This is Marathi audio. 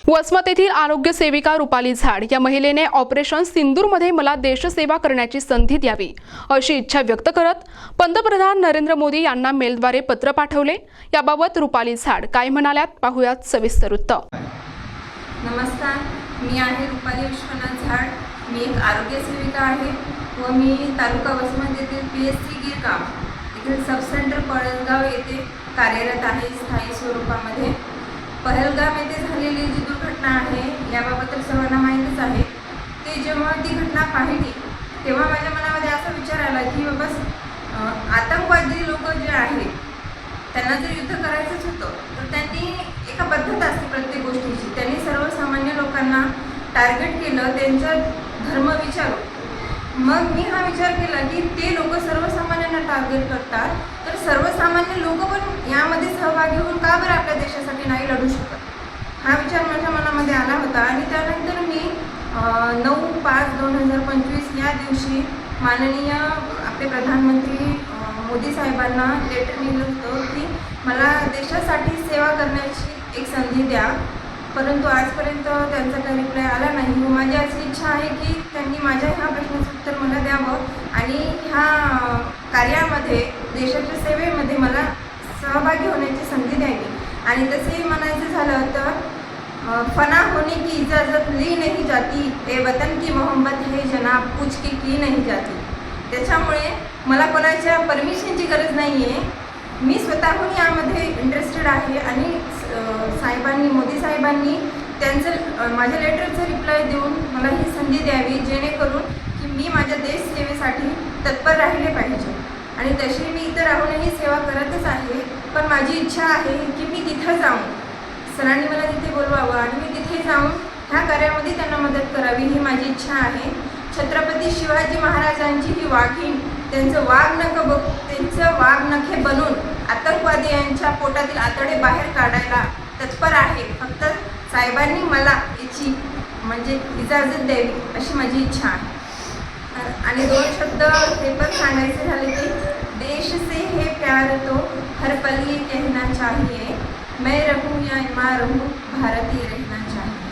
वसमत येथील आरोग्य सेविका रुपाली झाड या महिलेने ऑपरेशन सिंदूरमध्ये मला देशसेवा करण्याची संधी द्यावी अशी इच्छा व्यक्त करत पंतप्रधान नरेंद्र मोदी यांना मेलद्वारे पत्र पाठवले। याबाबत रुपाली झाड काय म्हणाल्यात पाहूयात सविस्तर वृत्त। नमस्कार, मी आहे रुपाली विश्वनाथ झाड। मी एक आरोग्य सेविका आहे व मी तालुका वसमत येथील PSC गिरगाव येथील सब सेंटर पहलगाव येथे कार्यरत आहे स्थायी स्वरूपामध्ये। पहलगाम येथे झालेली जी दुर्घटना आहे याबाबत सर्वांना माहीतच आहे। ते जेव्हा ती घटना पाहिली तेव्हा माझ्या मनामध्ये असा विचार आला की बाबा आतंकवादी लोक जे आहेत त्यांना जर युद्ध करायचंच होतं तर त्यांनी एका पद्धत असते प्रत्येक गोष्टीची। त्यांनी सर्वसामान्य लोकांना टार्गेट केलं, त्यांचा धर्म विचारून। मग मी हा विचार केला की ते लोक सर्वसामान्यांना टार्गेट करतात तर सर्वसामान्य लोक पण यामध्ये सहभागी होऊन का बरं आपल्या देशासाठी नाही लढू शकत, हा विचार माझ्या मनामध्ये आला होता। आणि त्यानंतर मी 9/5/2025 या दिवशी माननीय आपले प्रधानमंत्री मोदी साहेबांना लेटर लिहिलं होतं की मला देशासाठी सेवा करण्याची एक संधी द्या, परंतु आजपर्यंत त्यांचा काही रिप्लाय आला नाही। व माझी अशी इच्छा आहे की त्यांनी माझ्या ह्या प्रश्नाचं उत्तर मला द्यावं आणि ह्या कार्यामध्ये देशाच्या सेवेमध्ये मला सहभागी होण्याची संधी द्यावी। आणि तसेही म्हणायचं झालं तर फना होने की इजाज़त ली नहीं जाती, ए वतन की मोहब्बत है जनाब पूछ की नहीं जाती। त्याच्यामुळे मला कोणाच्या परमिशनची गरज नाही आहे, मी स्वतःहून यामध्ये इंटरेस्टेड आहे। आणि साहेबांनी मोदी साहेबांनी त्यांचं माझ्या लेटरचं रिप्लाय देऊन मला ही संधी द्यावी जेणेकरून की मी माझ्या देश सेवेसाठी तत्पर राहिले पाहिजे। आणि तशी मी इथं राहूनही सेवा करतच आहे, पण माझी इच्छा आहे की मी तिथं जाऊन सरांनी मला तिथे बोलवावं आणि मी तिथे जाऊन ह्या कार्यामध्ये त्यांना मदत करावी ही माझी इच्छा आहे। छत्रपती शिवाजी महाराजांची ही वाघीण त्यांचं वाघनखे बनून आतंकवादी यांच्या पोटातील आतडे बाहेर काढायला तत्पर आहे। फक्त साहेबांनी मला याची म्हणजे इजाजत द्यावी अशी माझी इच्छा आहे। आणि 2 शब्द हे पण सांगायचे झाले की देश से है प्यार तो हर पल ये कहना चाहिए, मैं रहूँ या ना रहूँ भारतीय रहना चाहिए।